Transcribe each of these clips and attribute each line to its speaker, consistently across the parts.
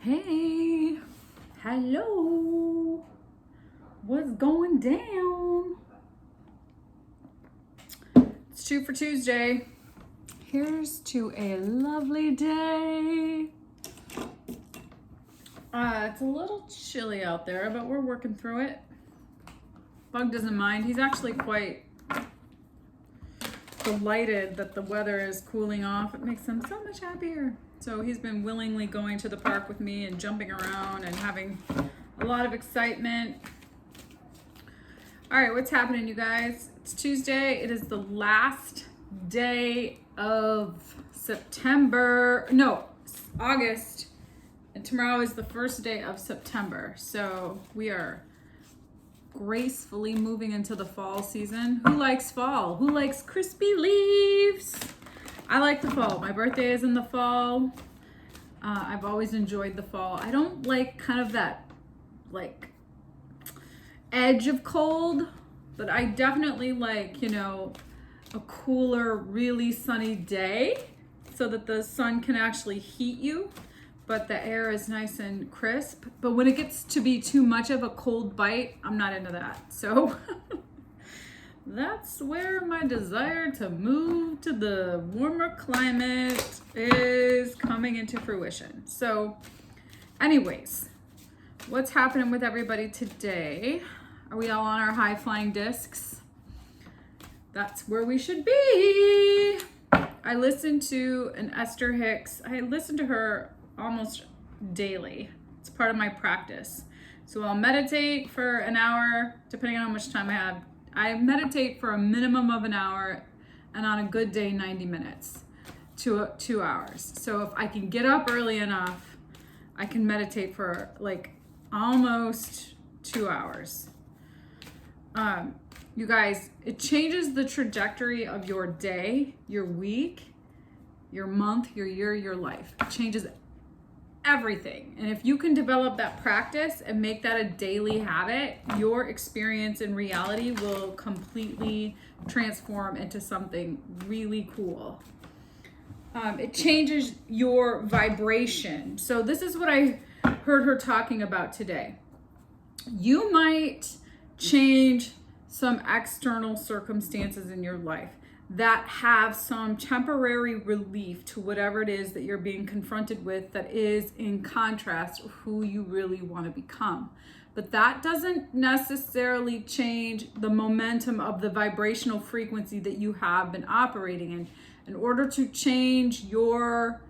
Speaker 1: Hey, hello, what's going down? It's 2 for Tuesday. Here's to a lovely day. It's a little chilly out there, but we're working through it. Bug doesn't mind. He's actually quite delighted that the weather is cooling off. It makes him so much happier. So he's been willingly going to the park with me and jumping around and having a lot of excitement. All right, what's happening, you guys? It's Tuesday. It is the last day of August. And tomorrow is the first day of September. So we are gracefully moving into the fall season. Who likes fall? Who likes crispy leaves? I like the fall. My birthday is in the fall. I've always enjoyed the fall. I don't like kind of that edge of cold, but I definitely like, a cooler, really sunny day so that the sun can actually heat you, but the air is nice and crisp. But when it gets to be too much of a cold bite, I'm not into that. So that's where my desire to move to the warmer climate is coming into fruition. So anyways, what's happening with everybody today? Are we all on our high flying discs? That's where we should be. I listened to an Esther Hicks. I listen to her almost daily. It's part of my practice. So I'll meditate for an hour, depending on how much time I have. I meditate for a minimum of an hour, and on a good day, 90 minutes to 2 hours. So if I can get up early enough, I can meditate for almost 2 hours. You guys, it changes the trajectory of your day, your week, your month, your year, your life. It changes everything. And if you can develop that practice and make that a daily habit, your experience in reality will completely transform into something really cool. It changes your vibration. So this is what I heard her talking about today. You might change some external circumstances in your life that have some temporary relief to whatever it is that you're being confronted with that is in contrast to who you really want to become. But that doesn't necessarily change the momentum of the vibrational frequency that you have been operating in. In order to change your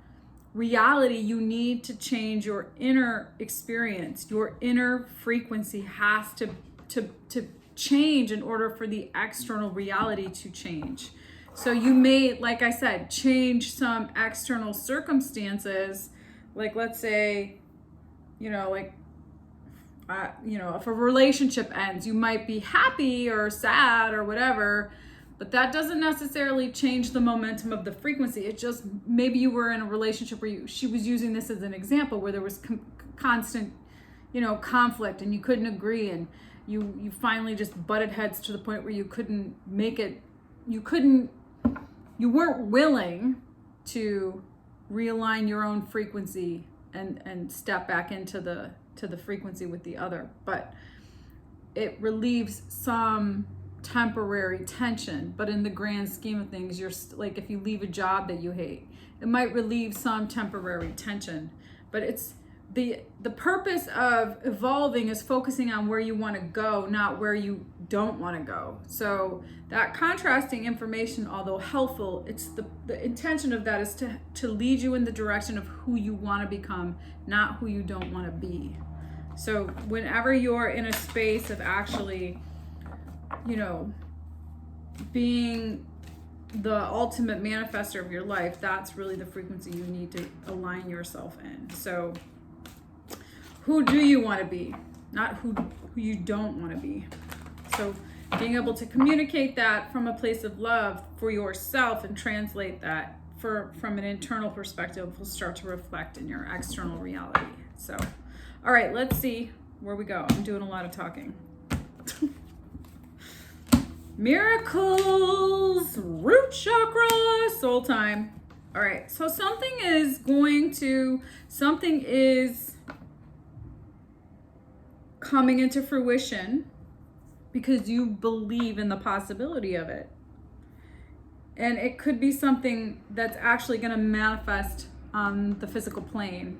Speaker 1: reality, you need to change your inner experience. Your inner frequency has to change in order for the external reality to change. So you may, like I said, change some external circumstances. Like let's say, if a relationship ends, you might be happy or sad or whatever, but that doesn't necessarily change the momentum of the frequency. It just, maybe you were in a relationship where she was using this as an example where there was constant, conflict and you couldn't agree, and you finally just butted heads to the point where you couldn't make it, you weren't willing to realign your own frequency and step back into the frequency with the other. But it relieves some temporary tension, but in the grand scheme of things, you're like, if you leave a job that you hate, it might relieve some temporary tension, but it's the purpose of evolving is focusing on where you want to go, not where you don't want to go. So that contrasting information, although helpful, it's the intention of that is to lead you in the direction of who you want to become, not who you don't want to be. So whenever you're in a space of actually, being the ultimate manifester of your life, that's really the frequency you need to align yourself in. So who do you want to be, not who you don't want to be. So being able to communicate that from a place of love for yourself and translate that from an internal perspective will start to reflect in your external reality. So, all right, let's see where we go. I'm doing a lot of talking. Miracles, root chakra, soul time. All right, so something is coming into fruition because you believe in the possibility of it. And it could be something that's actually going to manifest on the physical plane,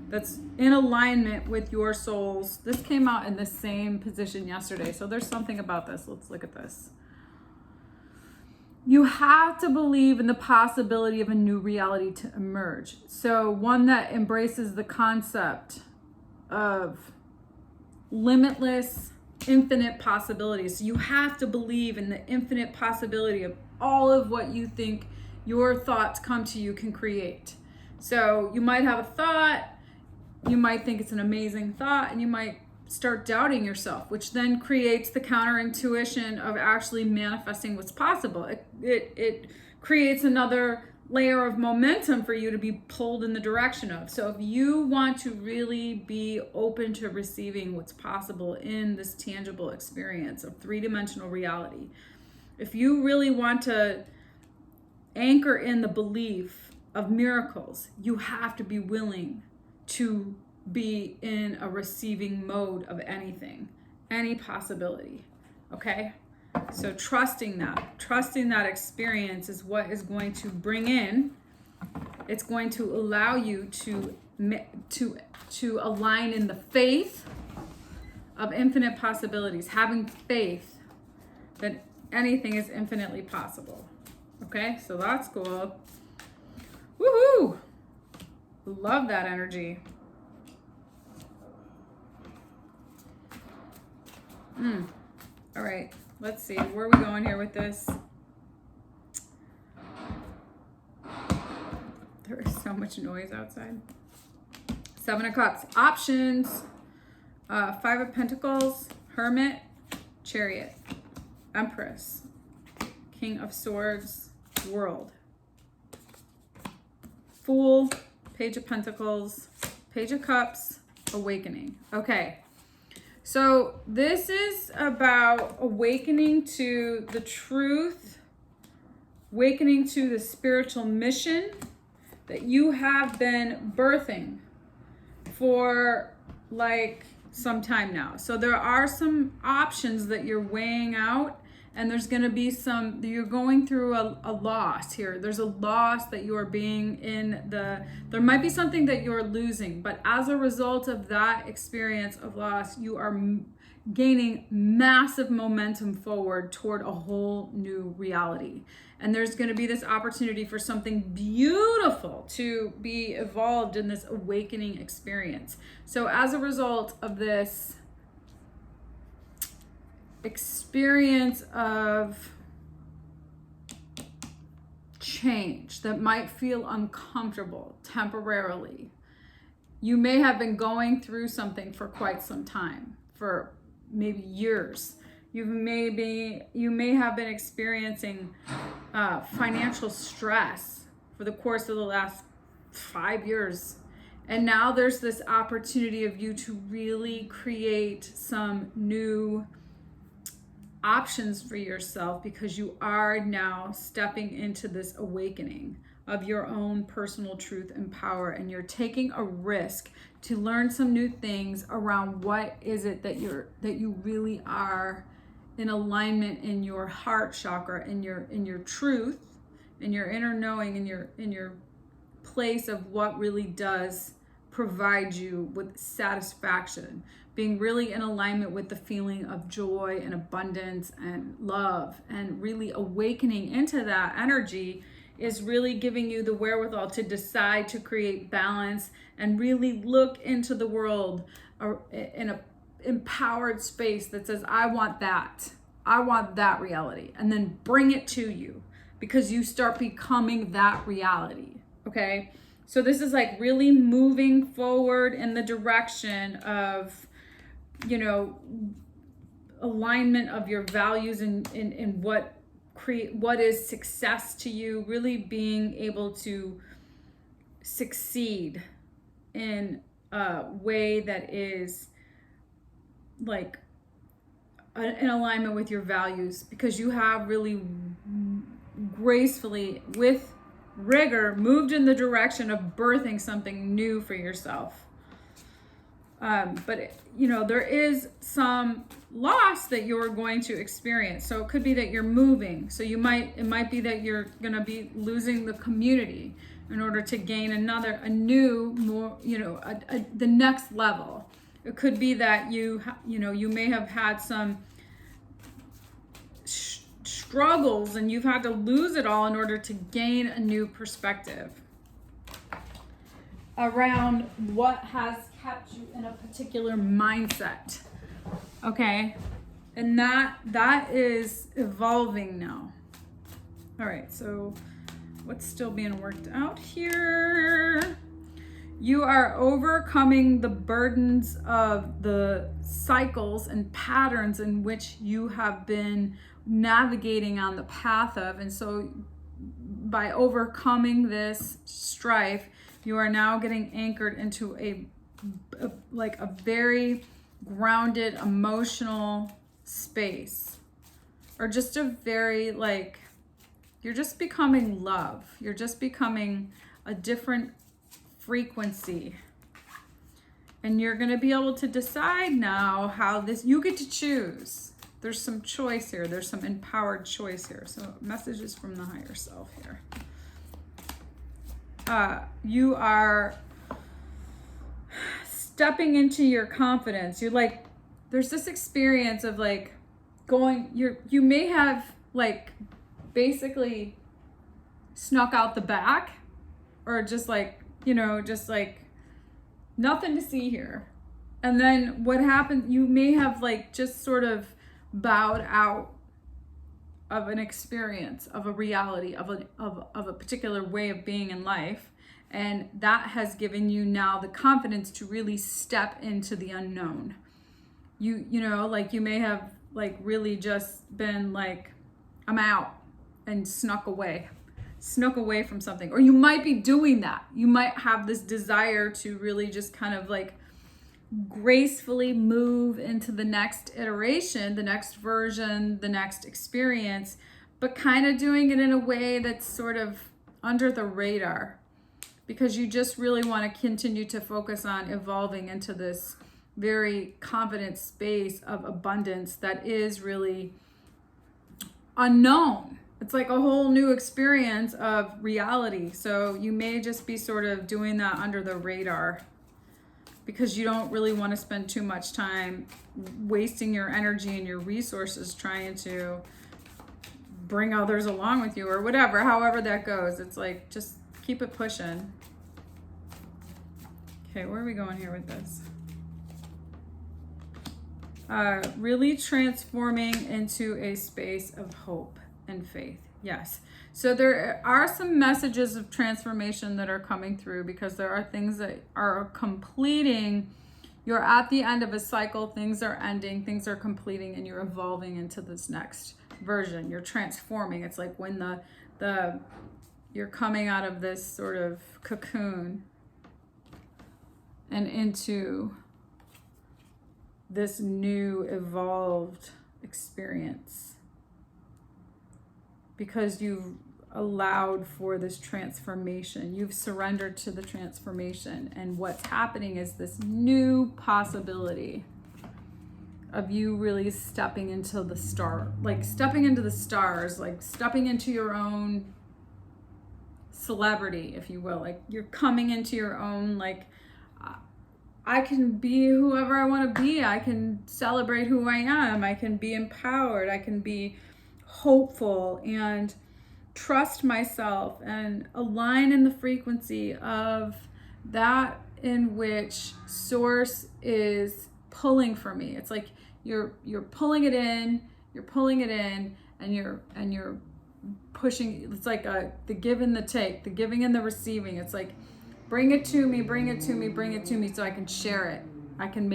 Speaker 1: that's in alignment with your souls. This came out in the same position yesterday, so there's something about this. Let's look at this. You have to believe in the possibility of a new reality to emerge. So one that embraces the concept of limitless, infinite possibilities. You have to believe in the infinite possibility of all of what you think your thoughts come to you can create. So you might have a thought, you might think it's an amazing thought, and you might start doubting yourself, which then creates the counterintuition of actually manifesting what's possible. It creates another layer of momentum for you to be pulled in the direction of. So if you want to really be open to receiving what's possible in this tangible experience of three-dimensional reality, if you really want to anchor in the belief of miracles, you have to be willing to be in a receiving mode of anything, any possibility. Okay? So trusting that experience is what is going to bring in, it's going to allow you to align in the faith of infinite possibilities, having faith that anything is infinitely possible. Okay, so that's cool. Woohoo! Love that energy. All right, let's see. Where are we going here with this? There is so much noise outside. 7 of Cups. Options. 5 of Pentacles. Hermit. Chariot. Empress. King of Swords. World. Fool. Page of Pentacles. Page of Cups. Awakening. Okay. So this is about awakening to the truth, awakening to the spiritual mission that you have been birthing for like some time now. So there are some options that you're weighing out, and there's going to be you're going through a loss here. There's a loss that you are being there might be something that you're losing, but as a result of that experience of loss, you are gaining massive momentum forward toward a whole new reality. And there's going to be this opportunity for something beautiful to be evolved in this awakening experience. So as a result of this experience of change that might feel uncomfortable temporarily, you may have been going through something for quite some time, for maybe years. You may have been experiencing financial stress for the course of the last 5 years. And now there's this opportunity of you to really create some new options for yourself, because you are now stepping into this awakening of your own personal truth and power, and you're taking a risk to learn some new things around what is it that you really are in alignment in your heart chakra, in your truth, in your inner knowing, in your place of what really does provide you with satisfaction, being really in alignment with the feeling of joy and abundance and love, and really awakening into that energy is really giving you the wherewithal to decide to create balance and really look into the world in a empowered space that says, I want that reality, and then bring it to you, because you start becoming that reality. Okay, so this is like really moving forward in the direction of, alignment of your values and what is success to you, really being able to succeed in a way that is like in alignment with your values, because you have really gracefully, with rigor, moved in the direction of birthing something new for yourself. But there is some loss that you're going to experience. So it could be that you're moving. So it might be that you're going to be losing the community in order to gain a new, more, the next level. It could be that you may have had some struggles and you've had to lose it all in order to gain a new perspective around what has kept you in a particular mindset. Okay? And that is evolving now. All right, so what's still being worked out here? You are overcoming the burdens of the cycles and patterns in which you have been navigating on the path of. And so by overcoming this strife, you are now getting anchored into a very grounded emotional space, or just a very you're just becoming love. You're just becoming a different frequency. And you're going to be able to decide now how you get to choose. There's some choice here. There's some empowered choice here. So messages from the higher self here. You are stepping into your confidence. You're there's this experience of you may have basically snuck out the back, or just nothing to see here. And then what happened, you may have just sort of bowed out of an experience, of a reality, of a particular way of being in life. And that has given you now the confidence to really step into the unknown. You may have really just been I'm out, and snuck away from something. Or you might be doing that. You might have this desire to really just kind of gracefully move into the next iteration, the next version, the next experience, but kind of doing it in a way that's sort of under the radar, because you just really want to continue to focus on evolving into this very confident space of abundance that is really unknown. It's like a whole new experience of reality. So you may just be sort of doing that under the radar, because you don't really want to spend too much time wasting your energy and your resources trying to bring others along with you, or whatever, however that goes. It's just keep it pushing. Okay, where are we going here with this? Really transforming into a space of hope and faith. Yes. So there are some messages of transformation that are coming through, because there are things that are completing. You're at the end of a cycle. Things are ending, things are completing, and you're evolving into this next version. You're transforming. It's like when you're coming out of this sort of cocoon and into this new evolved experience, because you've allowed for this transformation. You've surrendered to the transformation, and what's happening is this new possibility of you really stepping into the stepping into the stars, stepping into your own celebrity, if you will. You're coming into your own, I can be whoever I want to be. I can celebrate who I am. I can be empowered. I can be hopeful and trust myself and align in the frequency of that in which source is pulling for me. It's like you're pulling it in, and you're pushing. It's like the give and the take, the giving and the receiving. It's like, bring it to me, bring it to me, bring it to me, so I can share it. I can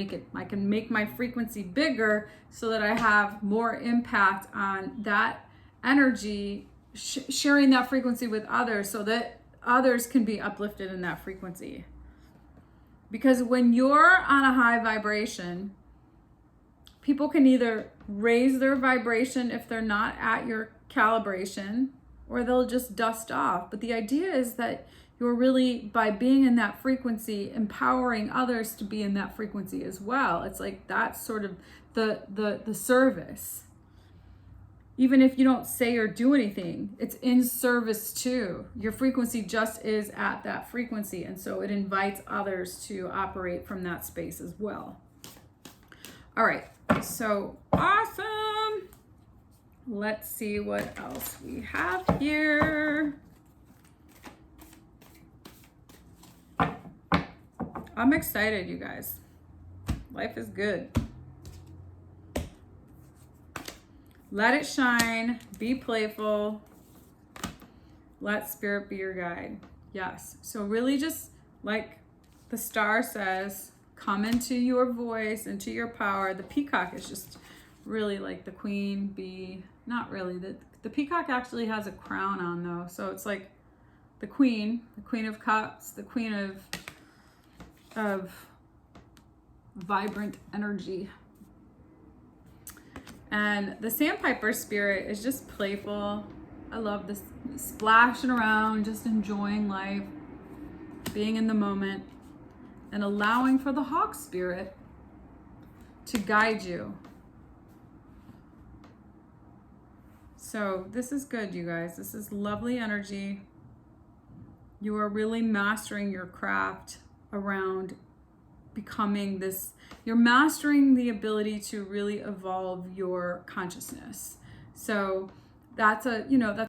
Speaker 1: make my frequency bigger so that I have more impact on that energy, sharing that frequency with others, so that others can be uplifted in that frequency. Because when you're on a high vibration, people can either raise their vibration if they're not at your calibration, or they'll just dust off. But the idea is that you're really, by being in that frequency, empowering others to be in that frequency as well. It's like that's sort of the service. Even if you don't say or do anything, it's in service to. Your frequency just is at that frequency. And so it invites others to operate from that space as well. All right, so awesome. Let's see what else we have here. I'm excited, you guys. Life is good. Let it shine, be playful. Let spirit be your guide. Yes. So really just like the star says, come into your voice, into your power. The peacock is just really like the queen bee. Not really. The peacock actually has a crown on though. So it's like the queen of cups, the queen of vibrant energy. And the sandpiper spirit is just playful. I love this, splashing around, just enjoying life, being in the moment, and allowing for the hawk spirit to guide you. So this is good, you guys. This is lovely energy. You are really mastering your craft around becoming this. You're mastering the ability to really evolve your consciousness. So that's